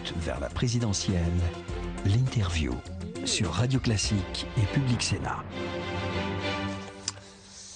route vers la présidentielle, l'interview sur Radio Classique et Public Sénat.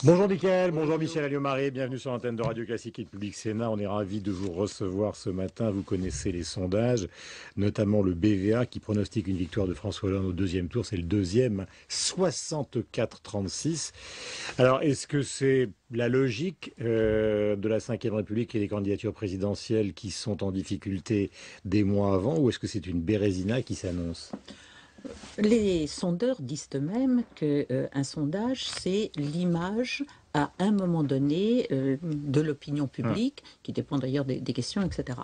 Bonjour Mickaël, bonjour Michel Alliot-Marie, bienvenue sur l'antenne de Radio Classique et Public Sénat. On est ravis de vous recevoir ce matin. Vous connaissez les sondages, notamment le BVA qui pronostique une victoire de François Hollande au deuxième tour. C'est le deuxième, 64-36. Alors, est-ce que c'est la logique de la Ve République et des candidatures présidentielles qui sont en difficulté des mois avant, ou est-ce que c'est une bérésina qui s'annonce ? Les sondeurs disent eux-mêmes qu'un sondage, c'est l'image à un moment donné de l'opinion publique, qui dépend d'ailleurs des questions, etc.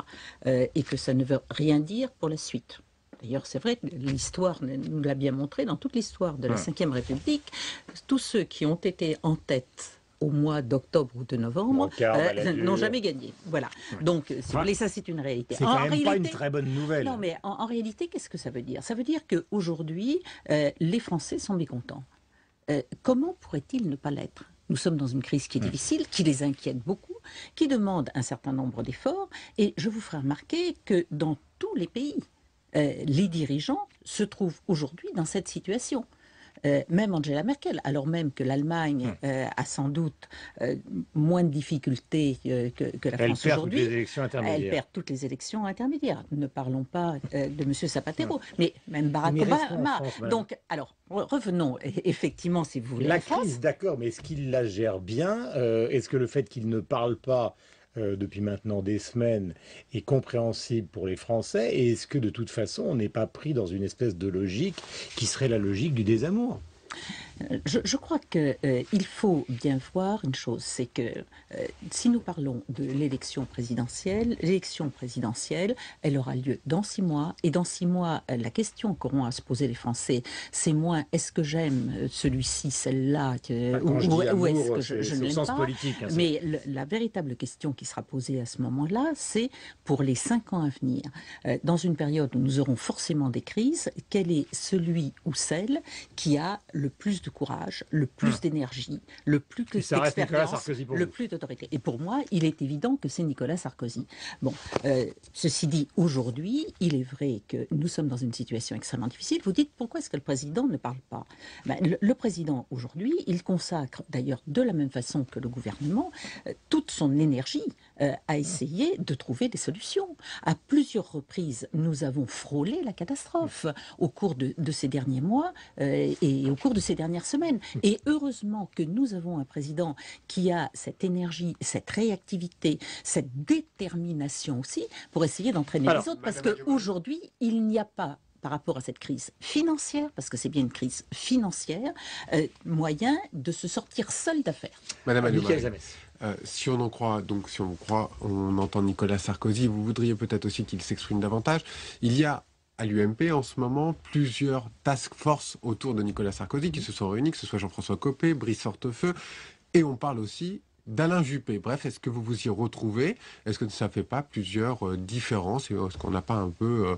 Et que ça ne veut rien dire pour la suite. D'ailleurs, c'est vrai, l'histoire nous l'a bien montré, dans toute l'histoire de la Ve République, tous ceux qui ont été en tête au mois d'octobre ou de novembre, n'ont jamais gagné. Voilà. Donc, si vous voulez, ça c'est une réalité. C'est quand même pas une très bonne nouvelle. Non, mais en réalité, qu'est-ce que ça veut dire ? Ça veut dire qu'aujourd'hui, les Français sont mécontents. Comment pourraient-ils ne pas l'être ? Nous sommes dans une crise qui est difficile, qui les inquiète beaucoup, qui demande un certain nombre d'efforts. Et je vous ferai remarquer que dans tous les pays, les dirigeants se trouvent aujourd'hui dans cette situation. Même Angela Merkel, alors même que l'Allemagne a sans doute moins de difficultés que la France aujourd'hui, elle perd toutes les élections intermédiaires. Ne parlons pas de M. Zapatero, mais même Barack Obama. Donc, alors, revenons effectivement, si vous voulez. La crise, d'accord, mais est-ce qu'il la gère bien ? Est-ce que le fait qu'il ne parle pas depuis maintenant des semaines est compréhensible pour les Français, et est-ce que de toute façon on n'est pas pris dans une espèce de logique qui serait la logique du désamour ? Je crois qu'il faut bien voir une chose, c'est que si nous parlons de l'élection présidentielle, elle aura lieu dans 6 mois, et dans 6 mois, la question qu'auront à se poser les Français, c'est moins est-ce que j'aime celui-ci, celle-là, ou est-ce que je ne l'aime pas, politique, hein, mais la véritable question qui sera posée à ce moment-là, c'est pour les 5 ans à venir, dans une période où nous aurons forcément des crises, quel est celui ou celle qui a le plus de courage, le plus d'énergie, le plus d'expérience, le plus d'autorité. Et pour moi, il est évident que c'est Nicolas Sarkozy. Bon, ceci dit, aujourd'hui, il est vrai que nous sommes dans une situation extrêmement difficile. Vous dites, pourquoi est-ce que le président ne parle pas ? Le président, aujourd'hui, il consacre, d'ailleurs de la même façon que le gouvernement, toute son énergie à essayer de trouver des solutions. À plusieurs reprises, nous avons frôlé la catastrophe au cours de ces derniers mois et au cours de ces dernières semaines. Et heureusement que nous avons un président qui a cette énergie, cette réactivité, cette détermination aussi pour essayer d'entraîner les autres. Parce qu'aujourd'hui, il n'y a pas, par rapport à cette crise financière, parce que c'est bien une crise financière, moyen de se sortir seul d'affaire. Madame Alliot-Marie, si on on entend Nicolas Sarkozy, vous voudriez peut-être aussi qu'il s'exprime davantage. Il y a à l'UMP en ce moment plusieurs task force autour de Nicolas Sarkozy qui se sont réunis, que ce soit Jean-François Copé, Brice Hortefeux, et on parle aussi d'Alain Juppé. Bref, est-ce que vous vous y retrouvez ? Est-ce que ça ne fait pas plusieurs différences ? Est-ce qu'on n'a pas un peu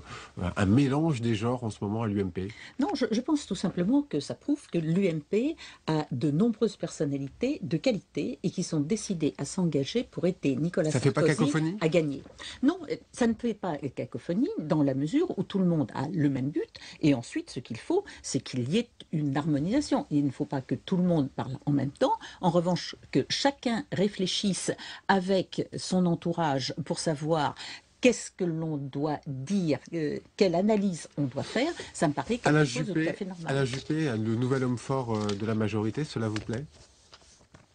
un mélange des genres en ce moment à l'UMP ? Non, je pense tout simplement que ça prouve que l'UMP a de nombreuses personnalités de qualité et qui sont décidées à s'engager pour aider Nicolas Sarkozy à gagner. Non, ça ne fait pas cacophonie dans la mesure où tout le monde a le même but, et ensuite ce qu'il faut, c'est qu'il y ait une harmonisation. Il ne faut pas que tout le monde parle en même temps. En revanche, que chacun réfléchisse avec son entourage pour savoir qu'est-ce que l'on doit dire, quelle analyse on doit faire, ça me paraît quelque chose de tout à fait normal. Alain Juppé, le nouvel homme fort de la majorité, cela vous plaît ?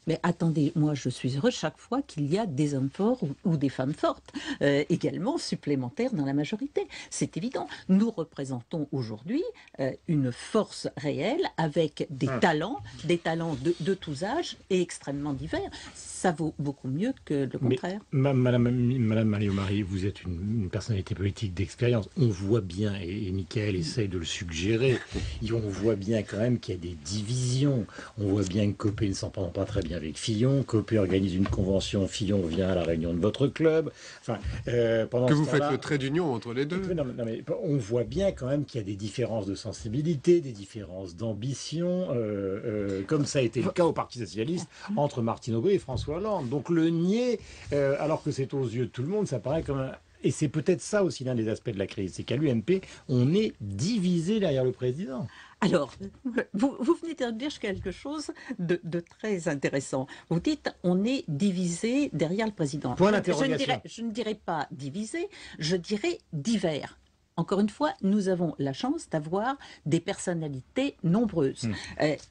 Mais attendez, moi je suis heureuse chaque fois qu'il y a des hommes forts ou des femmes fortes également supplémentaires dans la majorité. C'est évident. Nous représentons aujourd'hui une force réelle avec des talents de tous âges et extrêmement divers. Ça vaut beaucoup mieux que le contraire. Madame Alliot-Marie, vous êtes une personnalité politique d'expérience. On voit bien, et Mickaël essaye de le suggérer, on voit bien quand même qu'il y a des divisions. On voit bien que Copé ne s'entend pas très bien avec Fillon. Copé organise une convention, Fillon vient à la réunion de votre club. Enfin, pendant que vous faites le trait d'union entre les deux. Non, mais on voit bien quand même qu'il y a des différences de sensibilité, des différences d'ambition, comme ça a été le cas au Parti Socialiste entre Martine Aubry et François Hollande. Donc le nier, alors que c'est aux yeux de tout le monde, ça paraît comme Et c'est peut-être ça aussi l'un des aspects de la crise, c'est qu'à l'UMP, on est divisé derrière le président. Alors, vous venez de dire quelque chose de très intéressant. Vous dites, on est divisé derrière le président. Point d'interrogation. Je ne dirais pas divisé, je dirais divers. Encore une fois, nous avons la chance d'avoir des personnalités nombreuses.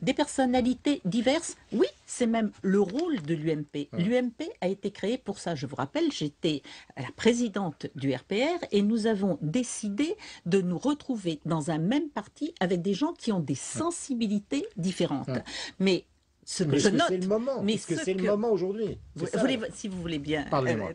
Des personnalités diverses, oui, c'est même le rôle de l'UMP. L'UMP a été créée pour ça. Je vous rappelle, j'étais la présidente du RPR et nous avons décidé de nous retrouver dans un même parti avec des gens qui ont des sensibilités différentes. Mais ce que je note, c'est le moment, mais que c'est le moment aujourd'hui. Si vous voulez bien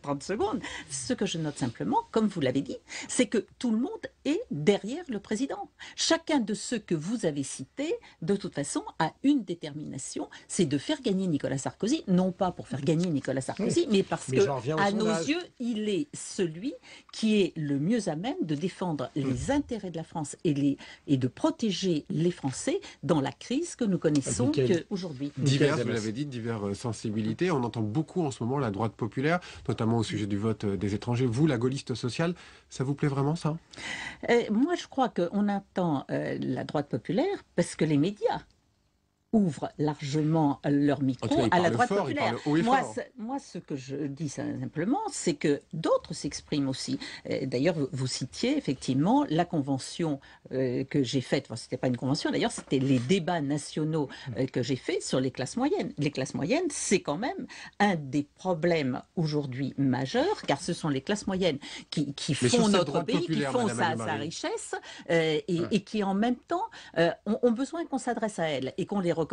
30 secondes, ce que je note simplement, comme vous l'avez dit, c'est que tout le monde est derrière le président. Chacun de ceux que vous avez cités, de toute façon, a une détermination, c'est de faire gagner Nicolas Sarkozy, non pas pour faire gagner Nicolas Sarkozy, mais parce que, à nos yeux, il est celui qui est le mieux à même de défendre les intérêts de la France et de protéger les Français dans la crise que nous connaissons aujourd'hui. Diverses, vous l'avez dit, diverses sensibilités. On entend beaucoup en ce moment la droite populaire, notamment au sujet du vote des étrangers. Vous, la gaulliste sociale, ça vous plaît vraiment ça? Moi, je crois qu'on entend la droite populaire parce que les médias ouvrent largement leur micro à la droite populaire. Moi, ce que je dis simplement, c'est que d'autres s'expriment aussi. D'ailleurs, vous citiez effectivement la convention que j'ai faite. Enfin, c'était pas une convention, d'ailleurs, c'était les débats nationaux que j'ai faits sur les classes moyennes. Les classes moyennes, c'est quand même un des problèmes aujourd'hui majeurs, car ce sont les classes moyennes qui font notre pays, qui font sa richesse, et qui en même temps ont besoin qu'on s'adresse à elles et qu'on les reconnaissent.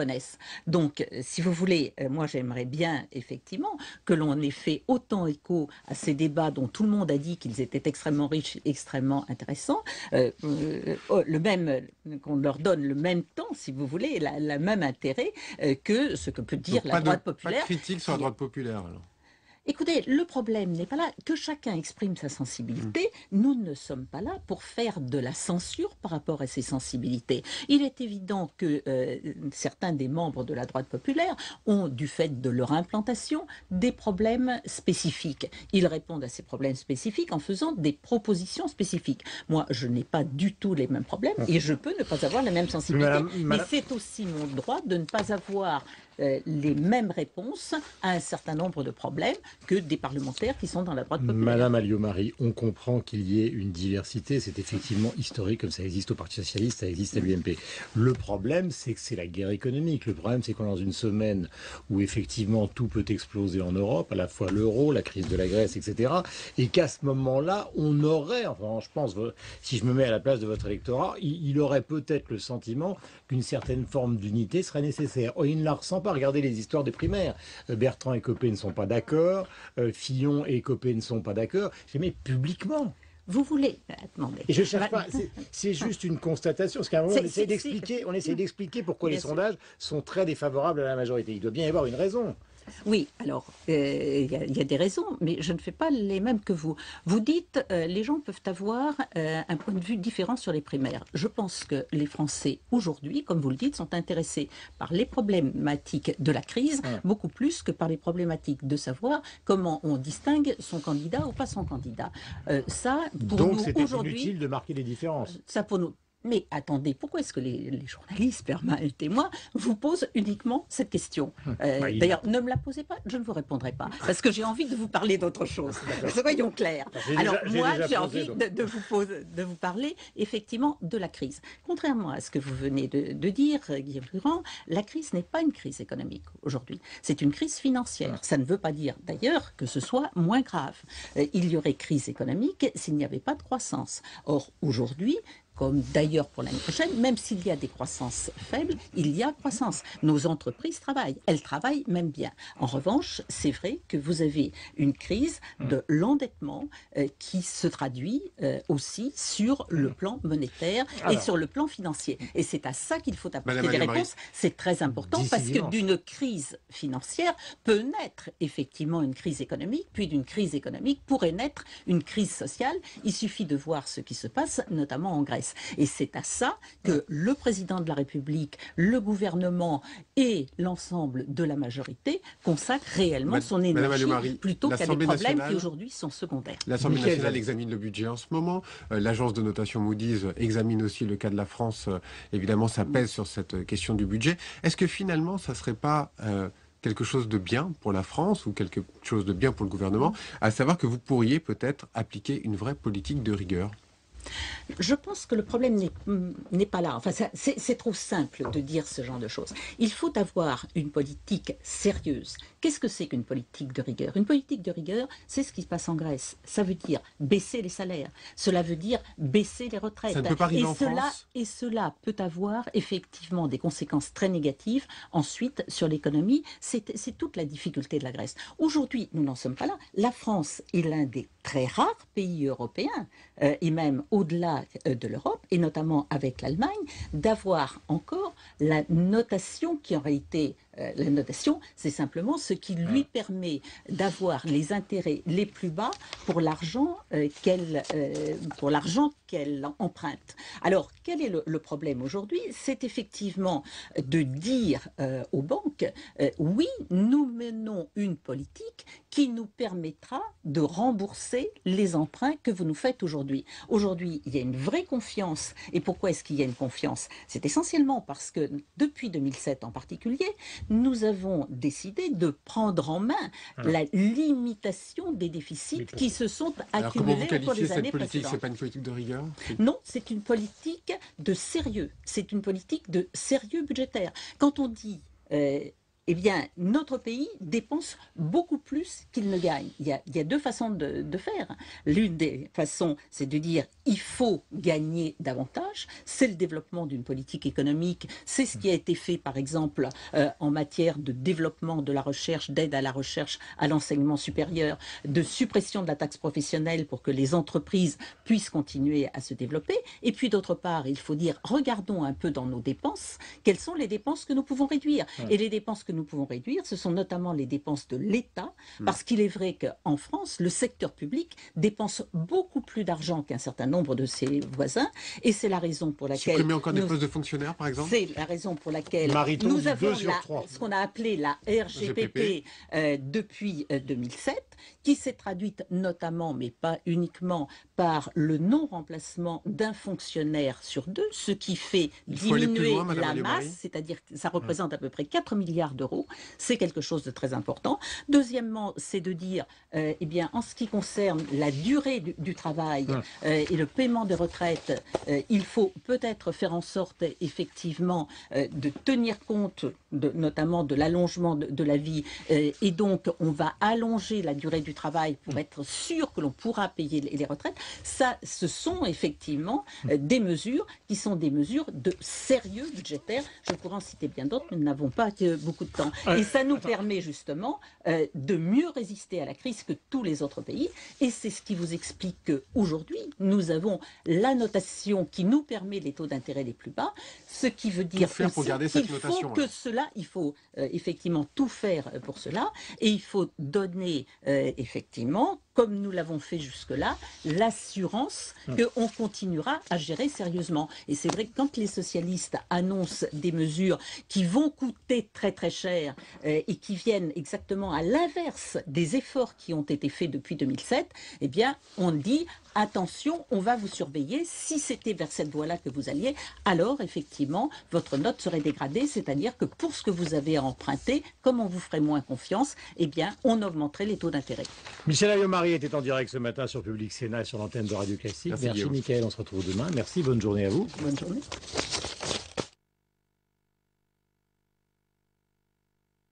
Donc, si vous voulez, moi j'aimerais bien effectivement que l'on ait fait autant écho à ces débats dont tout le monde a dit qu'ils étaient extrêmement riches, extrêmement intéressants, qu'on leur donne le même temps, si vous voulez, le même intérêt que ce que peut dire la droite populaire. Pas de critique sur la droite populaire alors. Écoutez, le problème n'est pas là. Que chacun exprime sa sensibilité, nous ne sommes pas là pour faire de la censure par rapport à ces sensibilités. Il est évident que certains des membres de la droite populaire ont, du fait de leur implantation, des problèmes spécifiques. Ils répondent à ces problèmes spécifiques en faisant des propositions spécifiques. Moi, je n'ai pas du tout les mêmes problèmes et je peux ne pas avoir la même sensibilité. Mais c'est aussi mon droit de ne pas avoir les mêmes réponses à un certain nombre de problèmes que des parlementaires qui sont dans la droite populaire. Madame Alliot-Marie, on comprend qu'il y ait une diversité, c'est effectivement historique, comme ça existe au Parti Socialiste, ça existe à l'UMP. Le problème, c'est que c'est la guerre économique. Le problème, c'est qu'on est dans une semaine où effectivement tout peut exploser en Europe, à la fois l'euro, la crise de la Grèce, etc. Et qu'à ce moment-là, on aurait, enfin je pense, si je me mets à la place de votre électorat, il aurait peut-être le sentiment qu'une certaine forme d'unité serait nécessaire. Oh, il ne la ressent pas. Regardez les histoires des primaires. Bertrand et Copé ne sont pas d'accord. Fillon et Copé ne sont pas d'accord. Mais publiquement. Vous voulez attendez. Et je cherche pas. C'est juste une constatation. Parce qu'à un moment, on essaie d'expliquer pourquoi les sondages sont très défavorables à la majorité. Il doit bien y avoir une raison. Oui, alors, il y a des raisons, mais je ne fais pas les mêmes que vous. Vous dites, les gens peuvent avoir un point de vue différent sur les primaires. Je pense que les Français, aujourd'hui, comme vous le dites, sont intéressés par les problématiques de la crise, beaucoup plus que par les problématiques de savoir comment on distingue son candidat ou pas son candidat. Donc, c'était inutile de marquer les différences. Ça, pour nous... Mais attendez, pourquoi est-ce que les journalistes, permettez moi, vous posent uniquement cette question? D'ailleurs, ne me la posez pas, je ne vous répondrai pas, parce que j'ai envie de vous parler d'autre chose. Soyons clairs. Alors moi, j'ai envie de vous parler effectivement de la crise. Contrairement à ce que vous venez de dire, Guillaume Durand, la crise n'est pas une crise économique aujourd'hui. C'est une crise financière. Ça ne veut pas dire d'ailleurs que ce soit moins grave. Il y aurait crise économique s'il n'y avait pas de croissance. Or, aujourd'hui, comme d'ailleurs pour l'année prochaine, même s'il y a des croissances faibles, il y a croissance. Nos entreprises travaillent, elles travaillent même bien. En revanche, c'est vrai que vous avez une crise de l'endettement qui se traduit aussi sur le plan monétaire et sur le plan financier. Et c'est à ça qu'il faut apporter des réponses. C'est très important parce que d'une crise financière peut naître effectivement une crise économique, puis d'une crise économique pourrait naître une crise sociale. Il suffit de voir ce qui se passe, notamment en Grèce. baisse. Et c'est à ça que le président de la République, le gouvernement et l'ensemble de la majorité consacrent réellement son énergie plutôt qu'à des problèmes qui aujourd'hui sont secondaires. L'Assemblée nationale examine le budget en ce moment. L'agence de notation Moody's examine aussi le cas de la France. Évidemment, ça pèse sur cette question du budget. Est-ce que finalement, ça ne serait pas quelque chose de bien pour la France ou quelque chose de bien pour le gouvernement, à savoir que vous pourriez peut-être appliquer une vraie politique de rigueur? Je pense que le problème n'est pas là. Enfin, c'est trop simple de dire ce genre de choses. Il faut avoir une politique sérieuse. Qu'est-ce que c'est qu'une politique de rigueur? Une politique de rigueur, c'est ce qui se passe en Grèce. Ça veut dire baisser les salaires. Cela veut dire baisser les retraites. Ça ne peut pas arriver en France. Et cela peut avoir effectivement des conséquences très négatives ensuite sur l'économie. C'est toute la difficulté de la Grèce. Aujourd'hui, nous n'en sommes pas là. La France est l'un des très rares pays européens, et même au-delà de l'Europe, et notamment avec l'Allemagne, d'avoir encore la notation qui en réalité, la notation, c'est simplement ce qui lui permet d'avoir les intérêts les plus bas pour l'argent qu'elle emprunte. Alors, quel est le problème aujourd'hui? C'est effectivement de dire aux banques, oui, nous menons une politique qui nous permettra de rembourser les emprunts que vous nous faites aujourd'hui. Aujourd'hui, il y a une vraie confiance. Et pourquoi est-ce qu'il y a une confiance? C'est essentiellement parce que depuis 2007 en particulier, nous avons décidé de prendre en main la limitation des déficits qui se sont accumulés au cours des années précédentes. C'est pas une politique de rigueur? Non, c'est une politique de sérieux. C'est une politique de sérieux budgétaire. Quand on dit eh bien, notre pays dépense beaucoup plus qu'il ne gagne. Il y a deux façons de faire. L'une des façons, c'est de dire il faut gagner davantage. C'est le développement d'une politique économique. C'est ce qui a été fait, par exemple, en matière de développement de la recherche, d'aide à la recherche, à l'enseignement supérieur, de suppression de la taxe professionnelle pour que les entreprises puissent continuer à se développer. Et puis, d'autre part, il faut dire, regardons un peu dans nos dépenses, quelles sont les dépenses que nous pouvons réduire. Et les dépenses que nous pouvons réduire, ce sont notamment les dépenses de l'État, parce qu'il est vrai qu'en France, le secteur public dépense beaucoup plus d'argent qu'un certain nombre de ses voisins, et c'est la raison pour laquelle... Supprimer encore des postes de fonctionnaires, par exemple? C'est la raison pour laquelle nous avons ce qu'on a appelé la RGPP depuis 2007, qui s'est traduite notamment, mais pas uniquement, par le non-remplacement d'un fonctionnaire sur deux, ce qui fait diminuer la masse, c'est-à-dire que ça représente à peu près 4 milliards d'euros. C'est quelque chose de très important. Deuxièmement, c'est de dire, eh bien, en ce qui concerne la durée du travail et le paiement des retraites, il faut peut-être faire en sorte, effectivement, de tenir compte notamment de l'allongement de la vie. Et donc, on va allonger la durée du travail pour être sûr que l'on pourra payer les retraites. Ça, ce sont effectivement des mesures qui sont des mesures de sérieux budgétaire. Je pourrais en citer bien d'autres, mais nous n'avons pas beaucoup de temps. Et ça nous permet justement de mieux résister à la crise que tous les autres pays. Et c'est ce qui vous explique qu'aujourd'hui, nous avons la notation qui nous permet les taux d'intérêt les plus bas, ce qui veut dire qu'il faut que cela, il faut effectivement tout faire pour cela, et il faut donner effectivement, comme nous l'avons fait jusque-là, l'assurance qu'on continuera à gérer sérieusement. Et c'est vrai que quand les socialistes annoncent des mesures qui vont coûter très très cher et qui viennent exactement à l'inverse des efforts qui ont été faits depuis 2007, eh bien on dit attention, on va vous surveiller. Si c'était vers cette voie-là que vous alliez, alors effectivement votre note serait dégradée, c'est-à-dire que pour ce que vous avez à emprunter, comme on vous ferait moins confiance, eh bien on augmenterait les taux d'intérêt. Michel Alliot-Marie était en direct ce matin sur Public Sénat et sur l'antenne de Radio Classique. Merci Mickaël, on se retrouve demain. Merci, bonne journée à vous. Bonne journée.